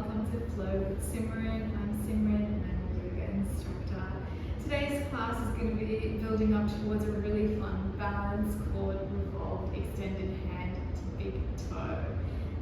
welcome to Flow with Simran. I'm Simran and I'm a yoga instructor. Today's class is going to be building up towards a really fun balance called revolved extended hand to big toe.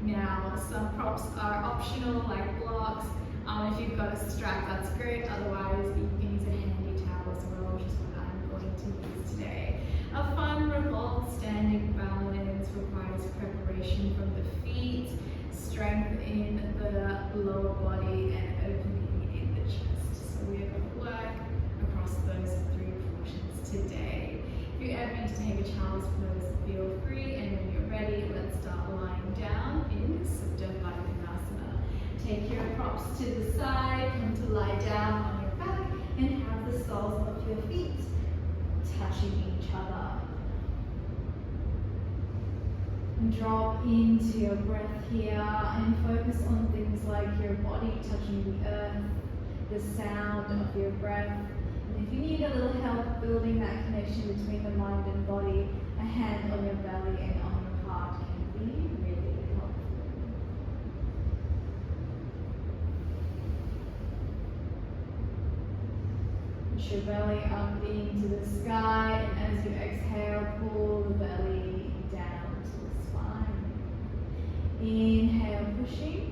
Now, some props are optional like blocks. If you've got a strap, that's great. Otherwise, you can use a handy towel as well, which is what I'm going to use today. A fun revolved standing balance requires preparation from the feet, strength in the lower body, and opening in the chest. So we are going to work across those three portions today. If you ever need to take a child's pose, feel free, and when you're ready, let's start lying down in Utthita Hasta Padangusthasana. Take your props to the side, come to lie down on your back, and have the soles of your feet touching each other. Drop into your breath here and focus on things like your body touching the earth, the sound of your breath. And if you need a little help building that connection between the mind and body, a hand on your belly and on your heart can be really helpful. Push your belly up into the sky, and as you exhale, pull the belly down to the spine. Inhale, pushing.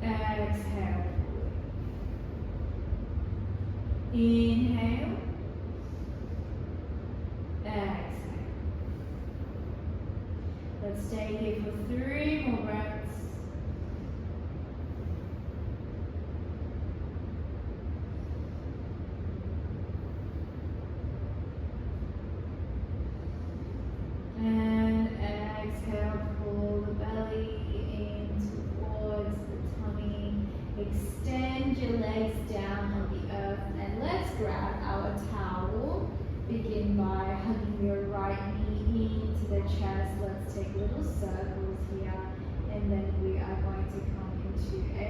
Exhale, pulling. Inhale. Exhale. Let's stay here for 3 more breaths. And exhale, pull the belly in towards the tummy. Extend your legs down on the earth, and let's grab our towel. Begin by hugging your right knee into the chest. Let's take little circles here, and then we are going to come into a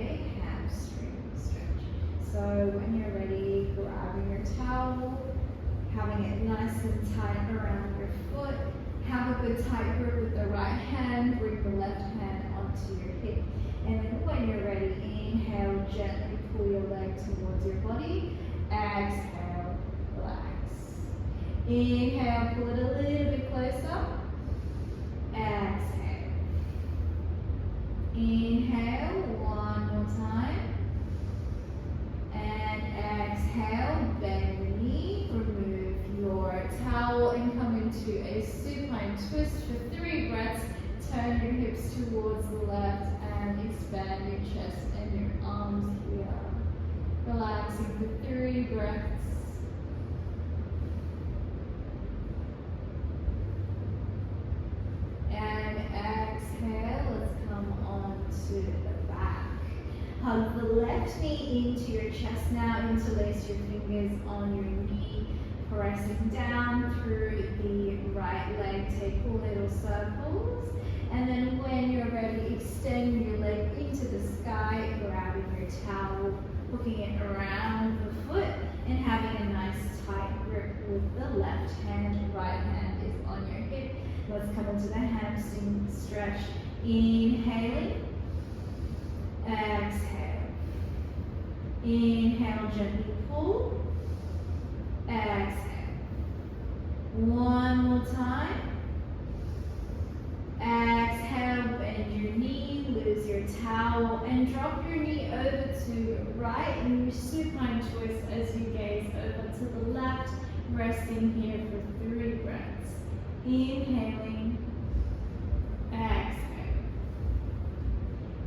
hamstring stretch. So when you're ready, grabbing your towel, having it nice and tight around your foot. Have a good tight grip with the right hand, bring the left hand onto your hip. And then when you're ready, inhale, gently pull your leg towards your body. Exhale, relax. Inhale, pull it a little bit closer. Exhale. Inhale, one more time. And exhale, bend the knee, remove your towel and come into a supine twist for 3 breaths. Turn your hips towards the left and expand your chest and your arms here. Relaxing for 3 breaths. And exhale, let's come on to the back. Hug the left knee into your chest now, interlace your fingers on your knee, pressing down through the right leg. Take little circles, and then when you're ready, extend your leg into the sky, grabbing your towel, hooking it around the foot, and having a nice tight grip with the left hand. Right hand is on your hip. Let's come into the hamstring stretch. Inhaling. Exhale. Inhale, gently pull. Exhale. One more time. Exhale, bend your knee, lose your towel, and drop your knee over to right in your supine twist as you gaze over to the left, resting here for 3 breaths. Inhaling. Exhale.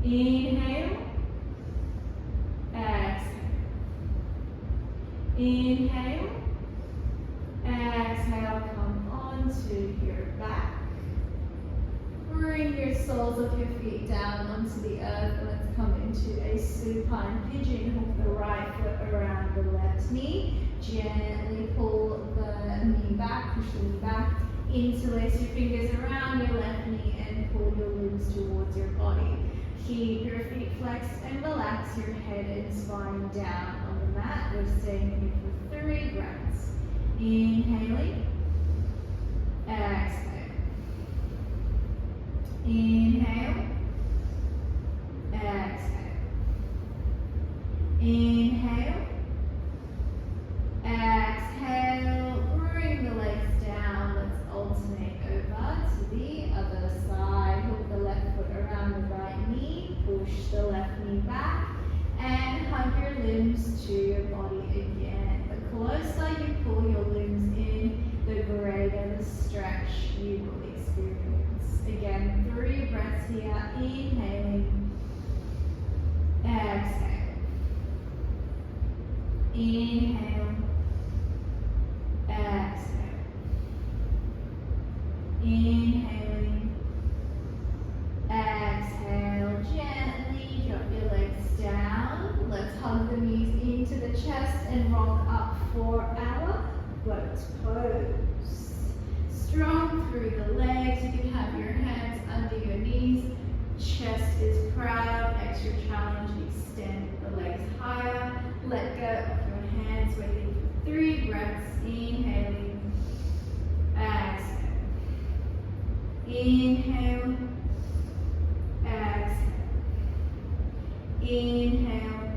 Inhale. Exhale. Inhale. Exhale, come onto your back. Bring your soles of your feet down onto the earth. Let's come into a supine pigeon. Hook the right foot around the left knee. Gently pull the knee back, push the knee back. Interlace your fingers around your left knee and pull your limbs towards your body. Keep your feet flexed and relax your head and spine down on the mat. We're staying here for 3 breaths. Inhaling. Exhale. Inhale. Exhale. Inhale. Exhale. Bring the legs down. Let's alternate over to the other side. Hook the left foot around the right knee. Push the left knee back. And hug your limbs to your body again. The closer you pull your limbs in, the greater the stretch you will experience. Again, 3 breaths here. Inhaling. Exhale. Inhale. Exhale. Inhaling. Exhale. Gently drop your legs down. Let's hug the knees into the chest and rock up for our boat pose. Strong through the legs. You can have your hands under your knees. Chest is proud. Extra challenge. Extend the legs higher. Let go of your hands. Waiting for 3 breaths. Inhaling. Exhale. Inhale. Exhale. Inhale.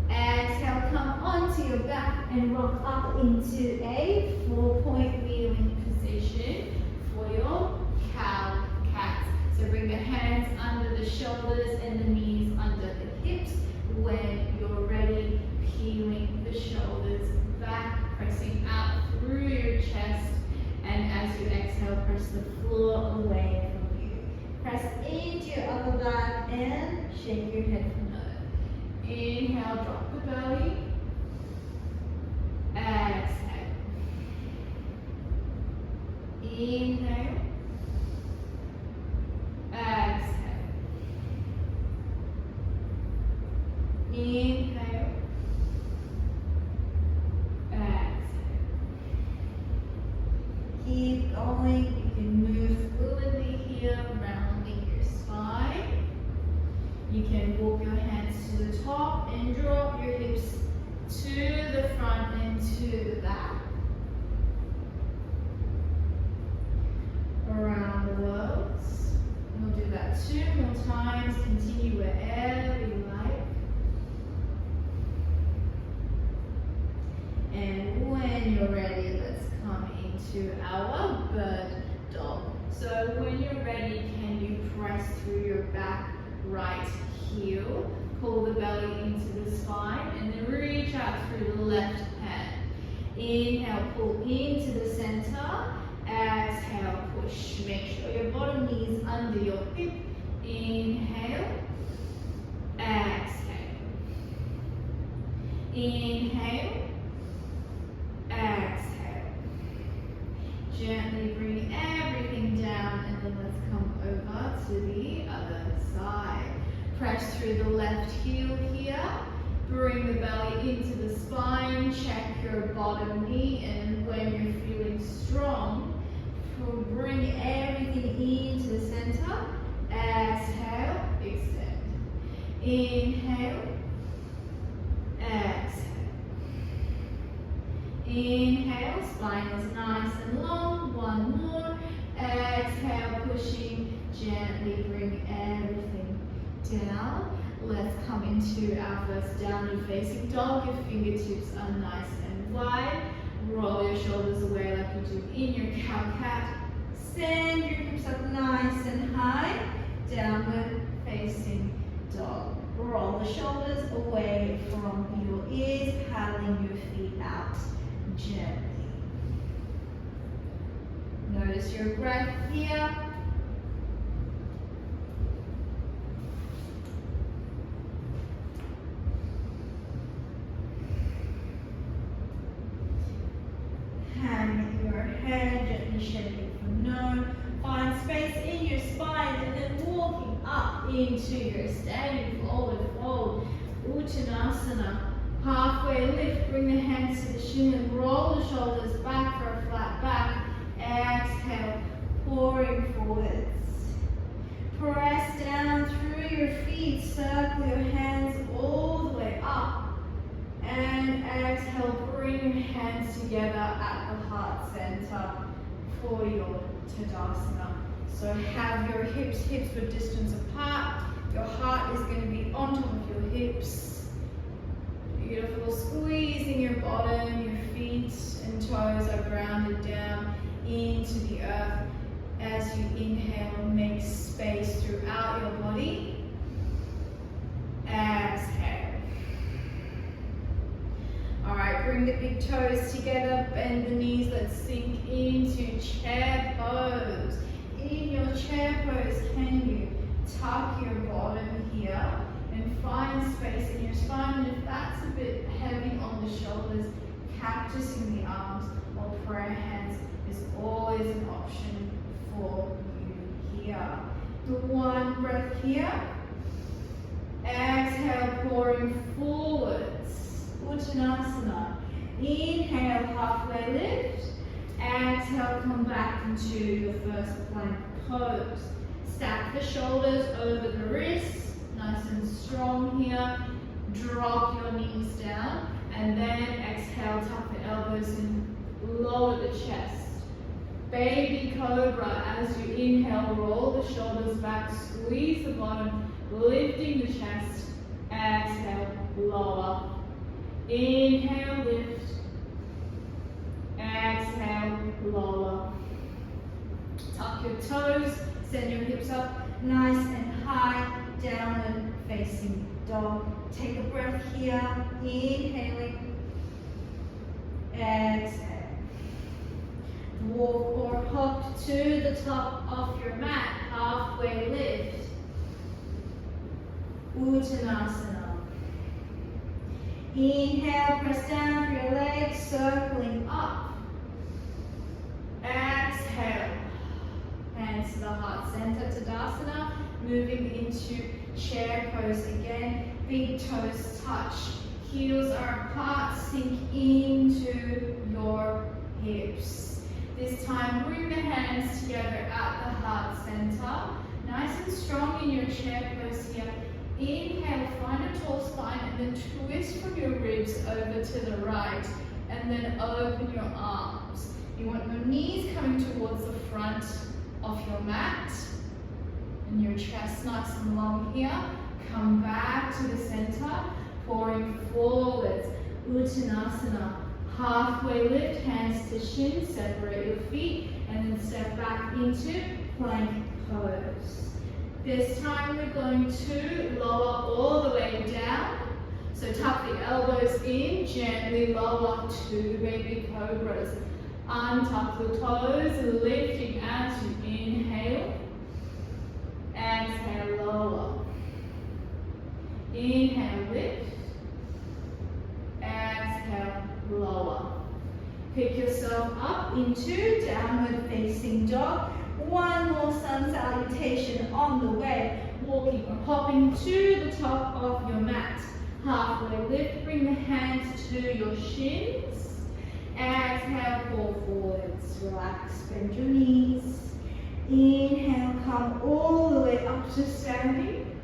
Exhale. Come onto your back and rock up into a 4-point kneeling position for your cow cat. So bring the hands under the shoulders and the knees under the hips. When you're ready, peeling the shoulders back, pressing out through your chest. And as you exhale, press the floor away from you. Press into your upper back and shake your head for no. Inhale, drop the belly. Exhale. Inhale. Exhale. Inhale. Exhale. Keep going. You can move fluidly here, rounding your spine. You can walk your hands to the top and drop your hips to the front and to the back. Around the world. We'll do that 2 more times. Continue wherever you like. And when you're ready, let's come into our bird dog. So when you're ready, can you press through your back right heel, pull the belly into the spine, and then reach out through the left hand. Inhale, pull into the center. Exhale, push. Make sure your bottom knee is under your hip. Inhale. Exhale. Inhale. Exhale. Gently bring everything down, and then let's come over to the other side. Press through the left heel here. Bring the belly into the spine. Check your bottom knee, and when you're feeling strong, bring everything into the center. Exhale, extend. Inhale. Exhale. Inhale, spine is nice and long. 1 more. Exhale, pushing gently, bring everything down. Let's come into our first downward facing dog. Your fingertips are nice and wide. Roll your shoulders away like you do in your cow cat. Send your hips up nice and high. Downward facing dog. Roll the shoulders away from your ears, paddling your feet out gently. Notice your breath here. Hang your head, gently shaking for no. Find space in your spine and then walking up into your standing forward fold. Uttanasana. Halfway lift, bring the hands to the shin and roll the shoulders back for a flat back. Exhale, pouring forwards. Press down through your feet, circle your hands all the way up. And exhale, bring your hands together at the heart center for your Tadasana. So have your hips width distance apart. Your heart is going to be on top of your hips. bring the big toes together, bend the knees, let's sink into chair pose. In your chair pose, can you tuck your bottom here and find space in your spine? And if that's a bit heavy on the shoulders, cactus in the arms or prayer hands is always an option for you here. Do one breath here. Exhale, pouring forwards. Uttanasana. Inhale, halfway lift. Exhale, come back into your first plank pose. Stack the shoulders over the wrists. Nice and strong here. Drop your knees down. And then exhale, tuck the elbows in. Lower the chest. Baby cobra. As you inhale, roll the shoulders back. Squeeze the bottom. Lifting the chest. Exhale, lower. Inhale, lift. Exhale, lower. Tuck your toes. Send your hips up nice and high. Downward facing dog. Take a breath here. Inhaling. Exhale. Walk or hop to the top of your mat. Halfway lift. Uttanasana. Inhale, press down for your legs, circling up. Exhale. Hands to the heart center, Tadasana. Moving into chair pose again. Big toes touch. Heels are apart. Sink into your hips. This time, bring the hands together at the heart center. Nice and strong in your chair pose here. Inhale, find a tall spine and then twist from your ribs over to the right and then open your arms. You want your knees coming towards the front of your mat and your chest nice and long here. Come back to the center, pouring forwards. Uttanasana. Halfway lift, hands to shins, separate your feet and then step back into plank pose. This time we're going to lower all the way down. So tuck the elbows in, gently lower to baby cobras. Untuck the toes, lifting as you inhale. Exhale, lower. Inhale, lift. Exhale, lower. Pick yourself up into downward facing dog. One more sun salutation on the way. Walking or hopping to the top of your mat. Halfway lift, bring the hands to your shins. Exhale, fall forwards. Relax, bend your knees. Inhale, come all the way up to standing.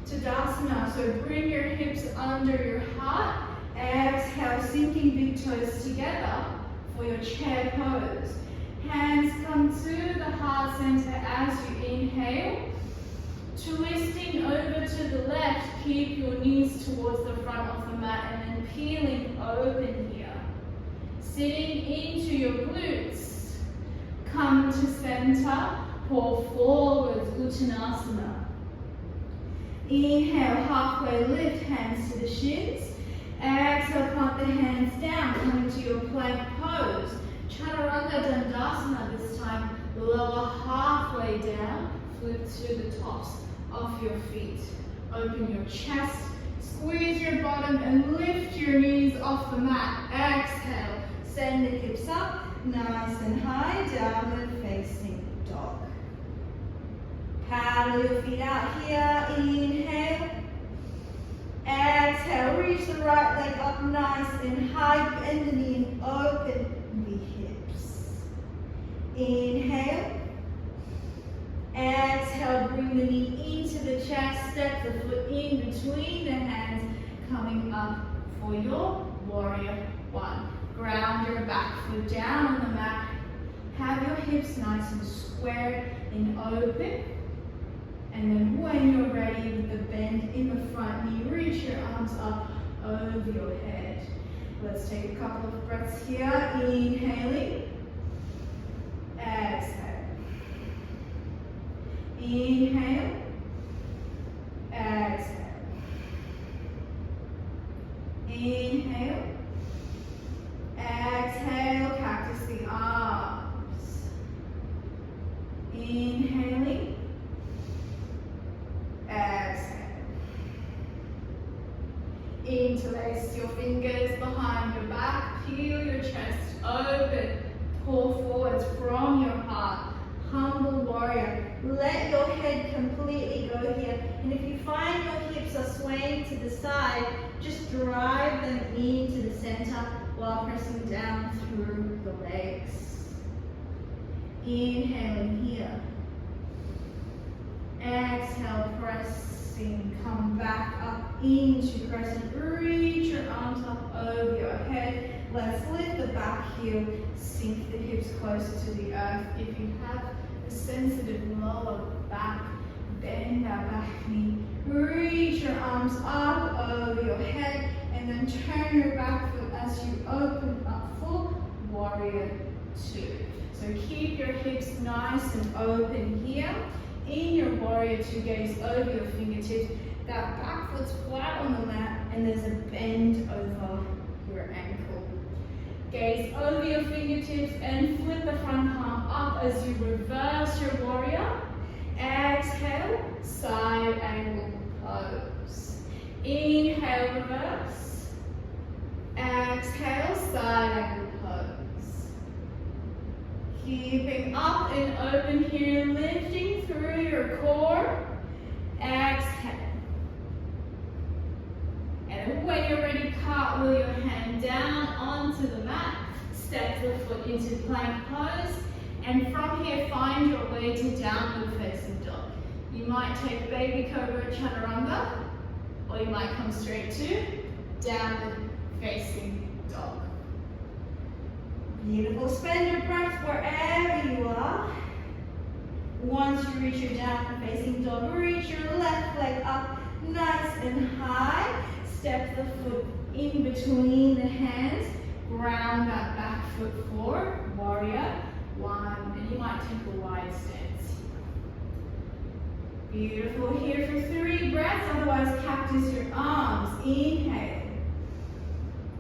Tadasana, so bring your hips under your heart. Exhale, sinking big toes together for your chair pose. Hands come to the heart center as you inhale. Twisting over to the left, keep your knees towards the front of the mat and then peeling open here. Sitting into your glutes. Come to center, pull forwards, Uttanasana. Inhale, halfway lift, hands to the shins. Exhale, plant the hands down, coming to your plank pose. Chaturanga Dandasana this time, lower halfway down, flip to the tops of your feet. Open your chest, squeeze your bottom and lift your knees off the mat. Exhale, send the hips up, nice and high, downward facing dog. Paddle your feet out here, inhale. Exhale, reach the right leg up nice and high, bend the knee and open the hips. Inhale. Exhale, bring the knee into the chest, step the foot in between the hands, coming up for your warrior one. Ground your back foot down on the mat. Have your hips nice and square and open. And then when you're ready with the bend in the front knee, reach your arms up over your head. Let's take a couple of breaths here. Inhaling. Exhale. Inhale. Exhale. Inhale. Interlace your fingers behind your back, peel your chest open, pull forwards from your heart. Humble warrior. Let your head completely go here. And if you find your hips are swaying to the side, just drive them into the center while pressing down through the legs. Inhaling here. Exhale, pressing, come back up into crescent. Reach your arms up over your head. Let's lift the back heel, sink the hips closer to the earth. If you have a sensitive lower back, bend that back knee. Reach your arms up over your head and then turn your back foot as you open up for warrior two. So keep your hips nice and open here. In your warrior two, gaze over your fingertips. That back foot's flat on the mat and there's a bend over your ankle. Gaze over your fingertips and flip the front palm up as you reverse your warrior. Exhale, side angle pose. Inhale, reverse. Exhale, side angle pose. Keeping up and open here, lifting through your core. Exhale. And when you're ready, cartwheel your hand down onto the mat. Step the foot into plank pose. And from here, find your way to downward facing dog. You might take baby cobra chaturanga, or you might come straight to downward facing dog. Beautiful. Spend your breath wherever you are. Once you reach your downward facing dog, reach your left leg up nice and high. Step the foot in between the hands. Ground that back foot for warrior one. And you might take a wide stance. Beautiful. Here for 3 breaths. Otherwise, cactus your arms. Inhale.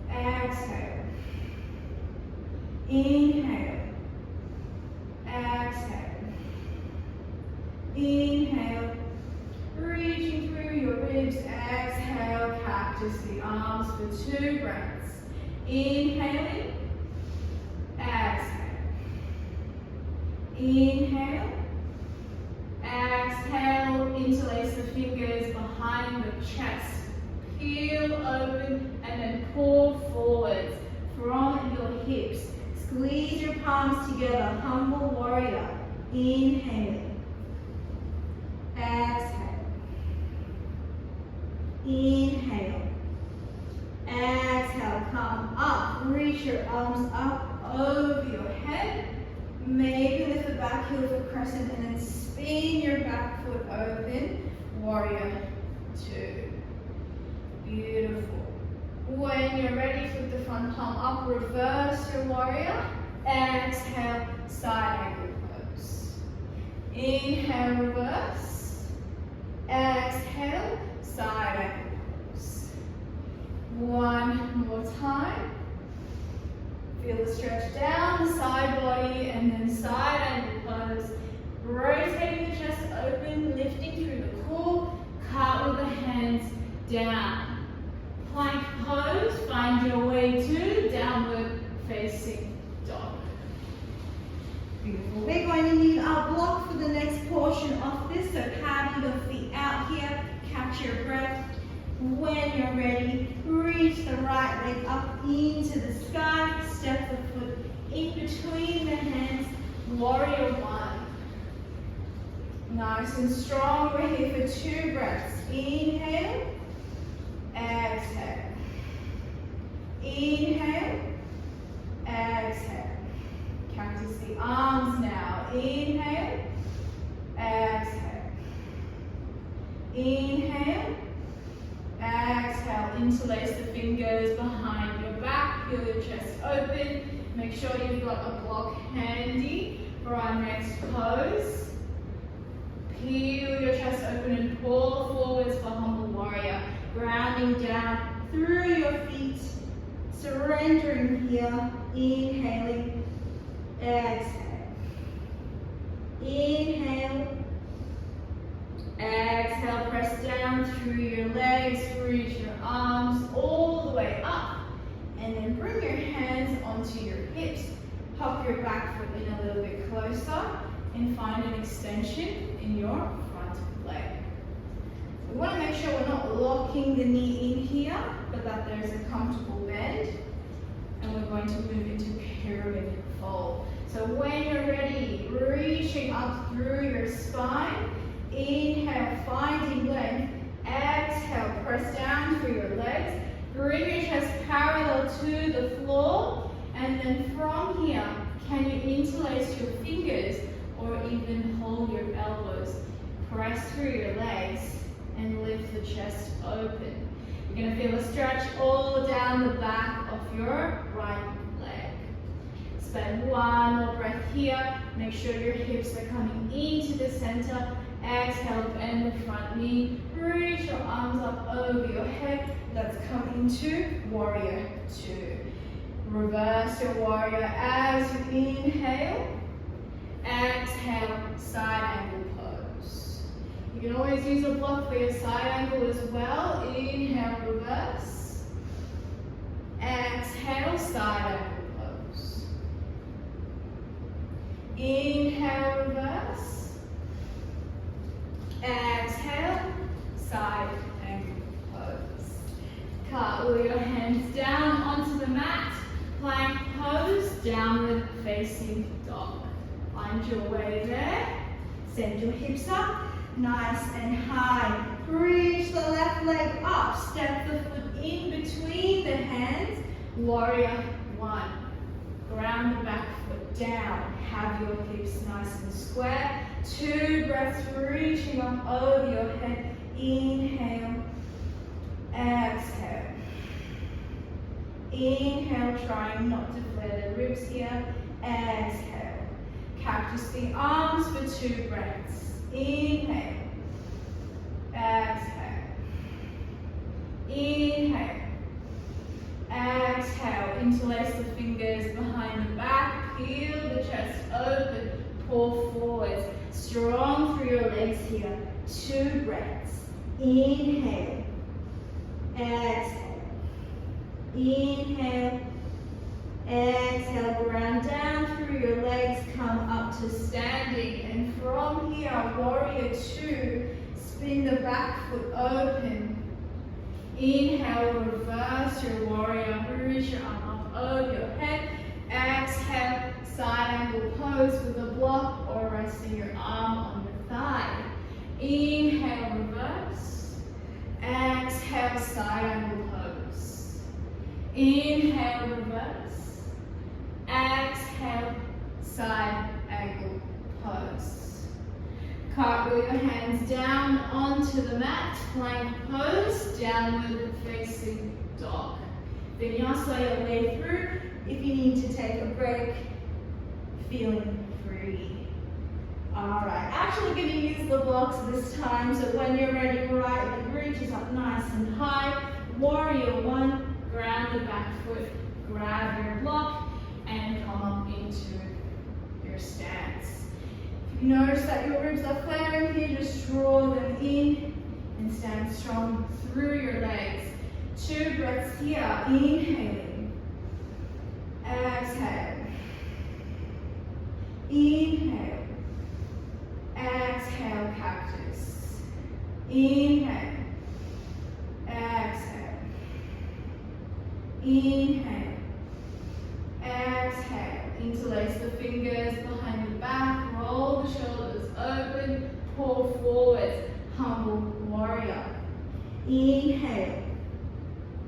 Exhale. Inhale. Exhale. Inhale. Reaching through your ribs. Exhale. Cactus the arms for 2 breaths. Inhaling. Exhale. Inhale. Exhale. Interlace the fingers behind the chest. Peel open and then pull forwards from your hips. Squeeze your palms together. Humble warrior. Inhaling. Exhale. Inhale. Exhale. Come up. Reach your arms up over your head. Maybe lift the back heel for crescent and then spin your back foot open. Warrior two. Beautiful. When you're ready, flip the front palm up, reverse your warrior. Exhale, side angle pose. Inhale, reverse. Exhale, side angle pose. One more time. Feel the stretch down the side body and then side angle pose. Rotating the chest open, lifting through the core. Cartwheel the hands down. Plank pose, find your way to downward facing dog. Beautiful. We're going to need our block for the next portion of this. So paddle your feet out here, catch your breath. When you're ready, reach the right leg up into the sky. Step the foot in between the hands. Warrior one. Nice and strong. We're here for 2 breaths. Inhale. Exhale. Inhale. Exhale. Cactus the arms now. Inhale. Exhale. Inhale. Exhale. Interlace the fingers behind your back. Feel your chest open. Make sure you've got a block handy for our next pose. Peel your chest open and pull forwards for humble warrior. Grounding down through your feet. Surrendering here. Inhaling. Exhale. Inhale. Exhale. Press down through your legs, reach your arms all the way up, and then bring your hands onto your hips. Hop your back foot in a little bit closer and find an extension in your front leg. We want to make sure we're not locking the knee in here, but that there's a comfortable bend. And we're going to move into pyramid fold. So when you're ready, reaching up through your spine, inhale, finding length. Exhale, press down through your legs. Bring your chest parallel to the floor. And then from here, can you interlace your fingers or even hold your elbows? Press through your legs and lift the chest open. You're going to feel a stretch all down the back of your right leg. Spend one more breath here. Make sure your hips are coming into the center. Exhale, bend the front knee. Reach your arms up over your head. Let's come into warrior two. Reverse your warrior as you inhale. Exhale, side angle pose. You can always use a block for your side angle as well. Inhale, reverse. Exhale, side angle pose. Inhale, reverse. Exhale, side angle pose. Cartwheel your hands down onto the mat. Plank pose, downward facing dog. Find your way there. Send your hips up, nice and high. Reach the left leg up. Step the foot in between the hands. Warrior one. Ground the back foot down. Have your hips nice and square. 2 breaths, reaching up over your head. Inhale. Exhale. Inhale, trying not to flare the ribs here. Exhale. Cactus the arms for 2 breaths. Inhale. Exhale. Inhale. Exhale. Interlace the fingers behind the back. Peel the chest open. Pull forwards. Strong through your legs here. 2 breaths. Inhale. Exhale. Inhale. Exhale. Ground down through your legs. Come up to standing. And from here, warrior two. Spin the back foot open. Inhale. Reverse your warrior. Reach your arm up over your head. Exhale. Side angle pose with a block or resting your arm on your thigh. Inhale. Reverse. Exhale. Side angle pose. Inhale, reverse. Exhale, side angle pose. Cartwheel your hands down onto the mat. Plank pose, downward facing dog. Vinyasa your way through. If you need to take a break, feeling free. Alright, actually going to use the blocks this time. So when you're ready, right leg reaches up nice and high. Warrior one. Ground the back foot, grab your block, and come up into your stance. If you notice that your ribs are flaring here, just draw them in and stand strong through your legs. 2 breaths here, inhaling. Exhale. Inhale. Exhale, cactus. Inhale. Exhale. Inhale. Exhale. Interlace the fingers behind the back. Roll the shoulders open. Pull forwards. Humble warrior. Inhale.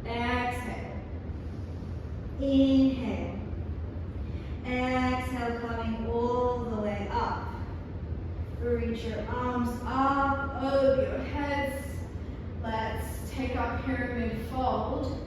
Exhale. Inhale. Exhale, coming all the way up. Reach your arms up over your heads. Let's take our pyramid fold.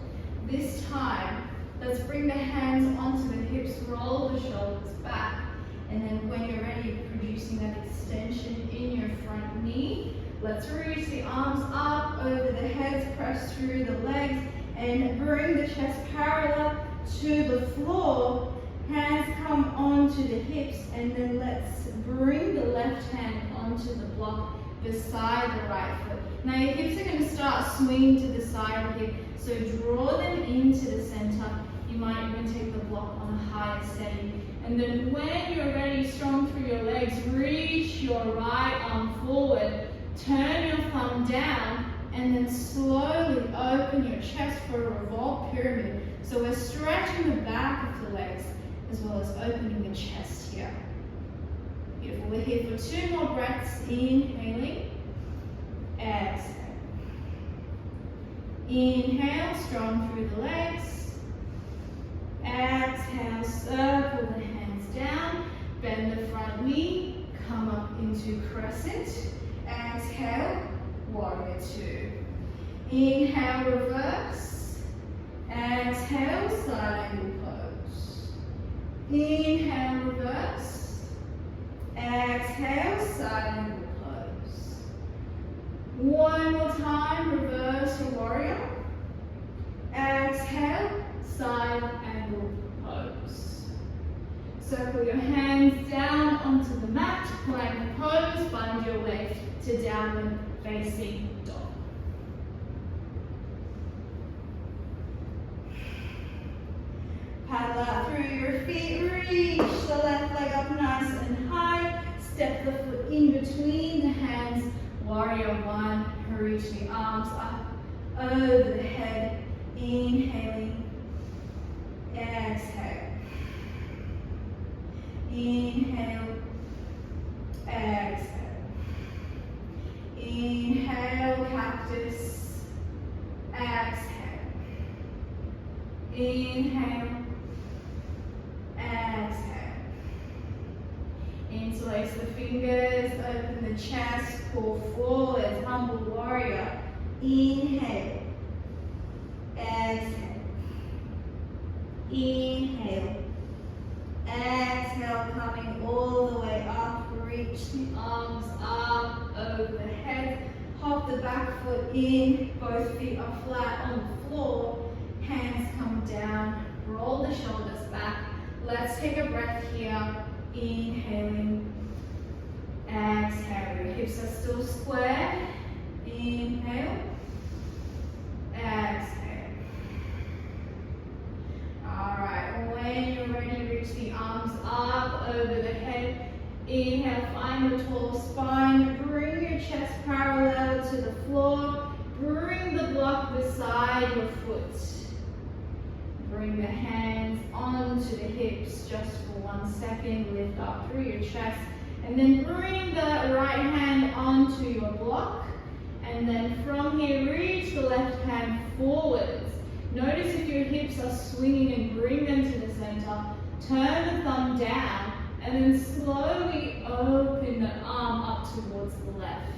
This time, let's bring the hands onto the hips, roll the shoulders back, and then when you're ready, producing that extension in your front knee, let's reach the arms up over the heads, press through the legs, and bring the chest parallel to the floor. Hands come onto the hips, and then let's bring the left hand onto the block beside the right foot. Now your hips are going to start swinging to the side here, so draw them into the center. You might even take the block on a higher setting. And then when you're ready, strong through your legs, reach your right arm forward, turn your thumb down, and then slowly open your chest for a revolved pyramid. So we're stretching the back of the legs as well as opening the chest here. Beautiful. We're here for 2 more breaths. Inhaling, exhale. Inhale, strong through the legs. Exhale, circle the hands down, bend the front knee, come up into crescent. Exhale, warrior 2. Inhale, reverse. Exhale, side angle pose. Inhale, reverse. Exhale, side angle pose. One more time, reverse your warrior. Exhale, side angle pose. Circle your hands down onto the mat, plank pose, find your way to downward facing dog. Paddle out through your feet, reach the left leg up nice and high, step the foot in between the hands, warrior 1, reach the arms up over the head, inhaling, exhale, inhale, exhale, inhale, cactus, exhale, inhale, exhale, interlace the fingers, open the chest, pull forward, humble warrior, inhale, exhale, inhale, exhale, coming all the way up, reach the arms up over the head, hop the back foot in, both feet are flat on the floor, hands come down, roll the shoulders back. Let's take a breath here, inhaling, exhale, your hips are still square, inhale, exhale. Alright, when you're ready, reach the arms up over the head. Inhale, find a tall spine. Bring your chest parallel to the floor. Bring the block beside your foot. Bring the hands onto the hips just for 1 second. Lift up through your chest. And then bring the right hand onto your block. And then from here, reach the left hand forwards. Notice if your hips are swinging and bring them to the center. Turn the thumb down and then slowly open the arm up towards the left.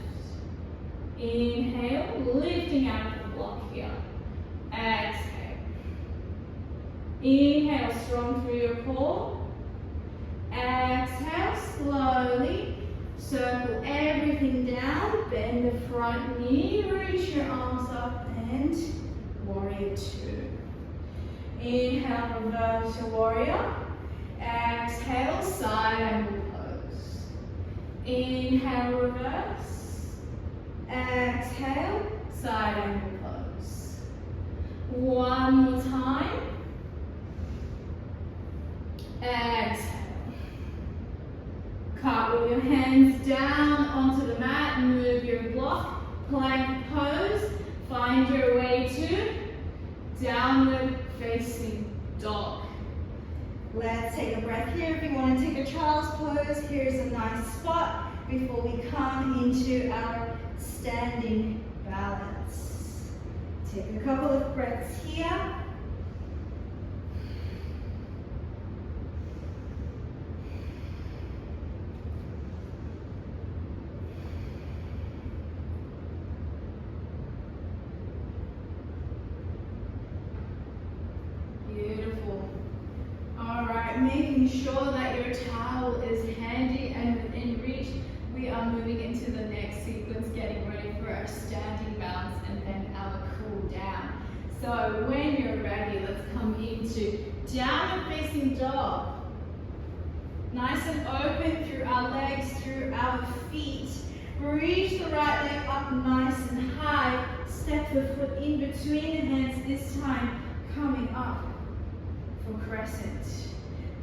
Inhale, lifting out of the block here. Exhale. Inhale, strong through your core. Exhale, slowly. Circle everything down. Bend the front knee. Reach your arms up and warrior 2. Inhale, reverse your warrior. Exhale, side angle pose. Inhale, reverse. Exhale, side angle pose. One more time. Exhale. Cartwheel your hands down onto the mat. Move your block. Plank pose. Find your way to downward facing dog. Let's take a breath here. If you want to take a child's pose, here's a nice spot before we come into our standing balance. Take a couple of breaths here. Beautiful. All right, making sure that your towel is handy and within reach. We are moving into the next sequence, getting ready for our standing balance and then our cool down. So when you're ready, let's come into downward facing dog. Nice and open through our legs, through our feet. Reach the right leg up nice and high. Step the foot in between the hands this time, coming up for crescent.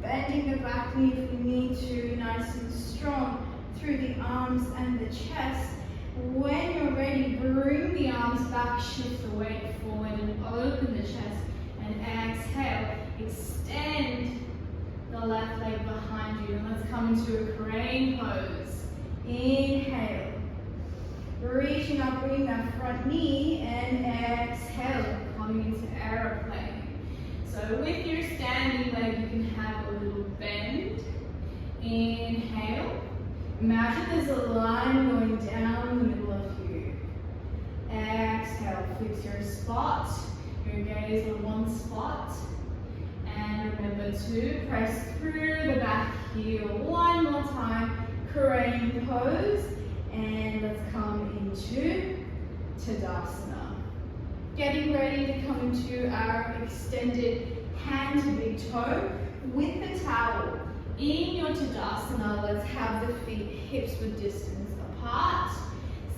Bending the back knee if we need to, nice and strong through the arms and the chest. When you're ready, bring the arms back, shift the weight forward and open the chest. And exhale, extend the left leg behind you. And let's come into a crane pose. Inhale. Reaching up, bring that front knee, and exhale, coming into aeroplane. So with your standing leg, you can have a little bend. Inhale. Imagine there's a line going down the middle of you. Exhale, fix your spot. Your gaze on one spot. And remember to press through the back heel. One more time, crane pose. And let's come into Tadasana. Getting ready to come into our extended hand to big toe with the towel. In your Tadasana, let's have the feet hips width distance apart.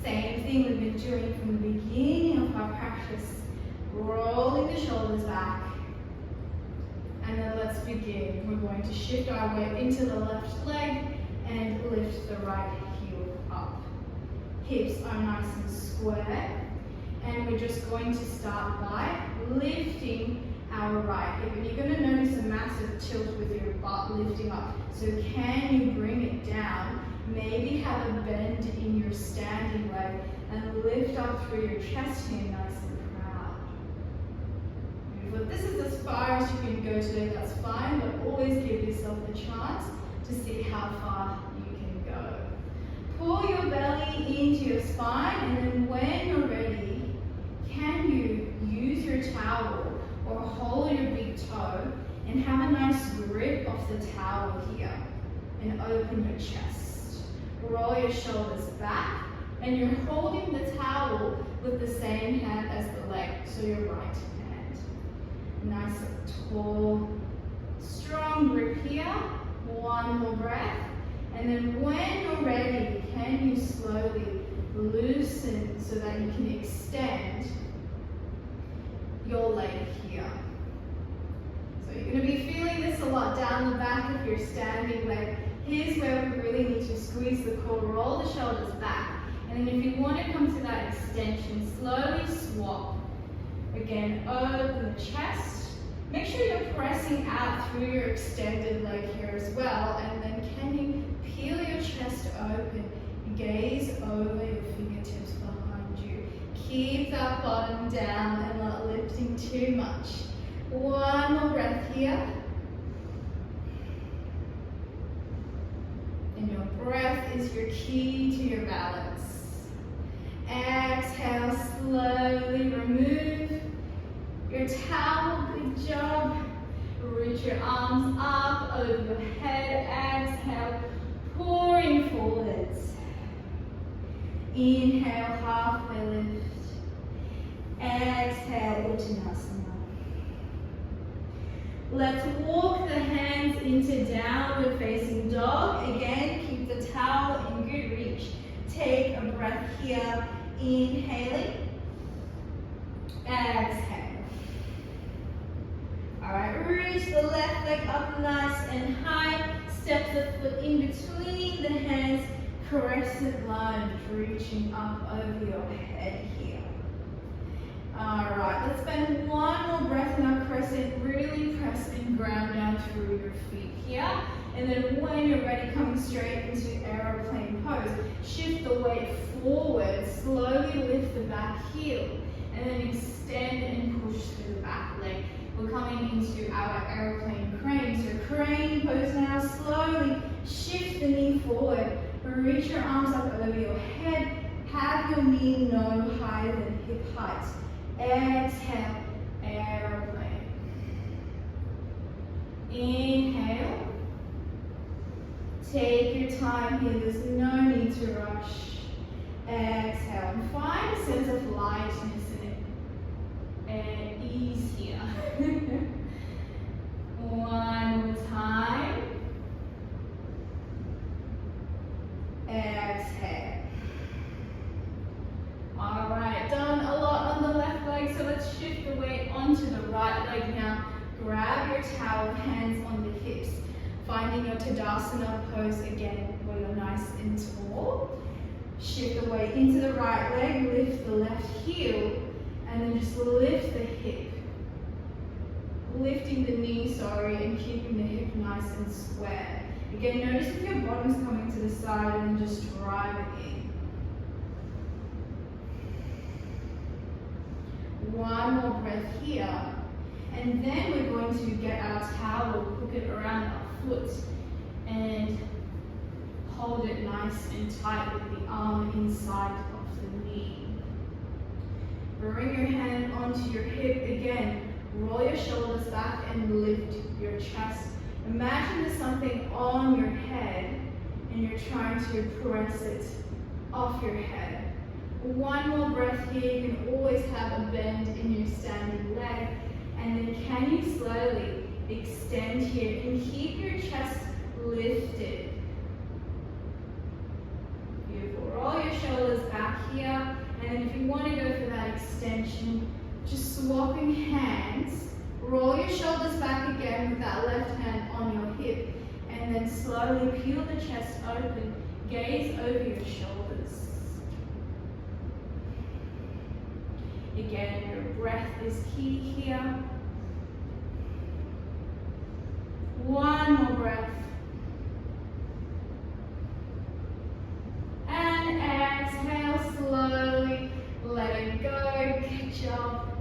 Same thing we've been doing from the beginning of our practice. Rolling the shoulders back. And then let's begin. We're going to shift our weight into the left leg and lift the right heel up. Hips are nice and square. And we're just going to start by lifting our right hip. And you're going to notice a massive tilt with your butt lifting up. So can you bring it down? Maybe have a bend in your standing leg and lift up through your chest here, nice and proud. Beautiful. If this is as far as you can go today, that's fine, but always give yourself the chance to see how far you can go. Pull your belly into your spine, and then when you're ready, can you use your towel or hold your big toe and have a nice grip of the towel here and open your chest. Roll your shoulders back and you're holding the towel with the same hand as the leg, so your right hand. Nice tall, strong grip here. One more breath. And then when you're ready, can you slowly loosen so that you can extend your leg here. So you're going to be feeling this a lot down the back of your standing leg. Here's where we really need to squeeze the core, roll the shoulders back. And then if you want to come to that extension, slowly swap. Again, open the chest. Make sure you're pressing out through your extended leg here as well. And then can you peel your chest open, gaze over your fingertips behind you. Keep that bottom down and not lifting too much. One more breath here. And your breath is your key to your balance. Exhale, slowly remove your towel. Good job. Reach your arms up over your head. Exhale, pouring forwards. Inhale, halfway lift. Exhale, Uttanasana. Let's walk the hands into downward facing dog. Again, keep the towel in good reach. Take a breath here, inhaling. Exhale. All right, reach the left leg up nice and high. Step the foot in between the hands. Crescent lunge, reaching up over your head here. All right, let's spend one more breath in our crescent. Really press and ground down through your feet here. And then when you're ready, coming straight into aeroplane pose. Shift the weight forward, slowly lift the back heel. And then extend and push through the back leg. We're coming into our aeroplane crane. So crane pose now, slowly shift the knee forward. Reach your arms up over your head. Have your knee no higher than hip height. Exhale, aeroplane. Inhale. Take your time here, there's no need to rush. Exhale, and find a sense of lightness and ease here. One more time. Exhale. leg now. Grab your towel, hands on the hips. Finding your Tadasana pose again, where you're nice and tall. Shift the weight into the right leg, lift the left heel, and then just lift the hip. Lifting the knee, and keeping the hip nice and square. Again, notice if your bottom's coming to the side and then just drive it in. One more breath here. And then we're going to get our towel, hook it around our foot, and hold it nice and tight with the arm inside of the knee. Bring your hand onto your hip again. Roll your shoulders back and lift your chest. Imagine there's something on your head and you're trying to press it off your head. One more breath here. You can always have a bend in your standing leg. And then can you slowly extend here and keep your chest lifted. Beautiful. Roll your shoulders back here. And then if you want to go for that extension, just swapping hands. Roll your shoulders back again with that left hand on your hip. And then slowly peel the chest open. Gaze over your shoulders. Again, your breath is key here. One more breath. And exhale slowly. Let it go. Good job.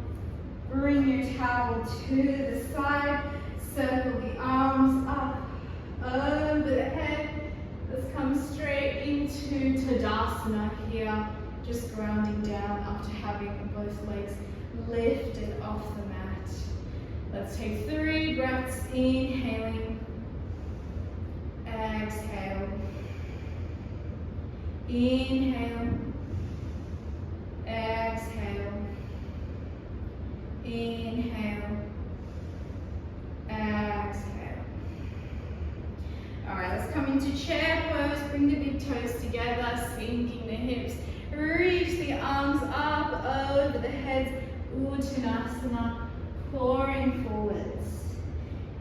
Bring your towel to the side. Circle the arms up over the head. Let's come straight into Tadasana here. Just grounding down after having both legs lifted off the mat. Let's take 3 breaths, inhaling, exhale, inhale, exhale, inhale, exhale. All right, let's come into chair pose. Bring the big toes together, sinking the hips. Reach the arms up over the head, Uttanasana, pouring forwards.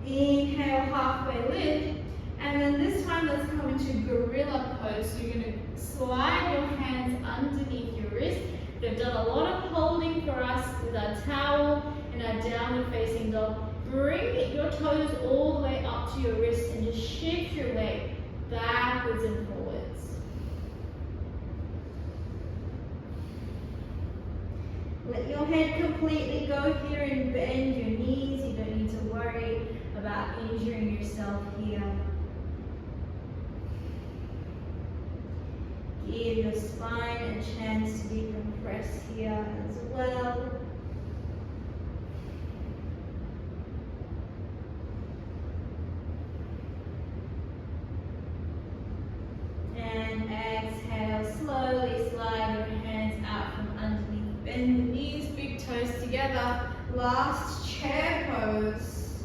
Inhale, halfway lift, and then this time let's come into gorilla pose. So you're going to slide your hands underneath your wrist. They've done a lot of holding for us with our towel and our downward facing dog. Bring your toes all the way up to your wrist and just shift your weight backwards and forwards. Let your head completely go here and bend your knees. You don't need to worry about injuring yourself here. Give your spine a chance to decompress here as well. And exhale, slowly slide your hands out from underneath. Bend the knees, big toes together. Last chair pose.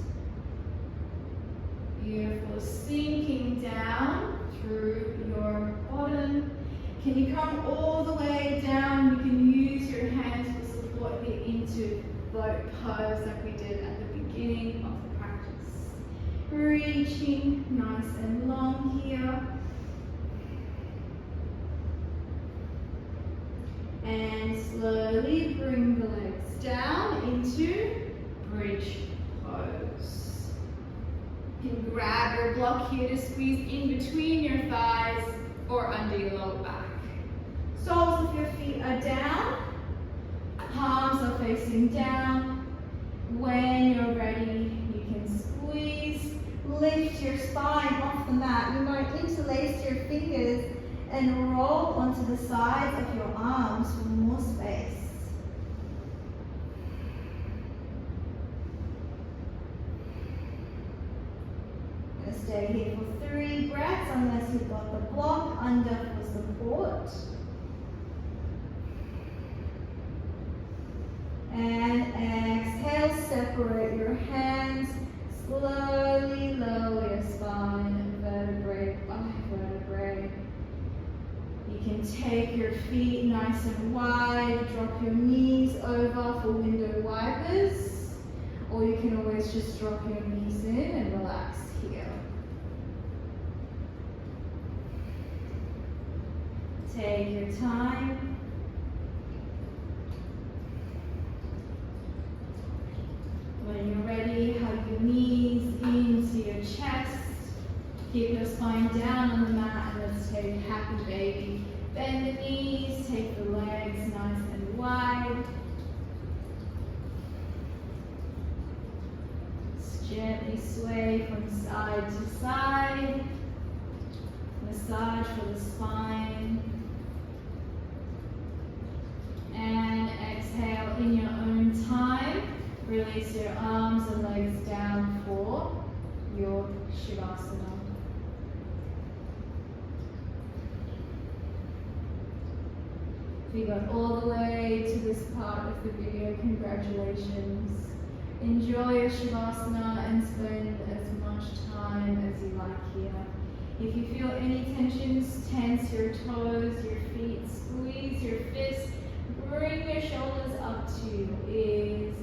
Beautiful. Sinking down through your bottom. Can you come all the way down? You can use your hands for support here into boat pose like we did at the beginning of the practice. Reaching nice and long here. And slowly bring the legs down into bridge pose. You can grab your block here to squeeze in between your thighs or under your lower back. Soles of your feet are down. Palms are facing down. When you're ready, you can squeeze. Lift your spine off the mat. You might interlace your fingers and roll onto the sides of your arms for more space. I'm going to stay here for 3 breaths unless you've got the block under for support. And exhale, separate your hands. Slowly lower your spine, vertebrae by vertebrae. You can take your feet nice and wide, drop your knees over for window wipers. or you can always just drop your knees in and relax here. Take your time. When you're ready, hug your knees into your chest. Keep your spine down on the mat, and let's take happy baby. Bend the knees, take the legs nice and wide. Just gently sway from side to side. Massage for the spine. And exhale in your own time. Release your arms and legs down for your Shavasana. If you got all the way to this part of the video, congratulations. Enjoy your Shavasana and spend as much time as you like here. If you feel any tensions, tense your toes, your feet, squeeze your fists, bring your shoulders up to your ears,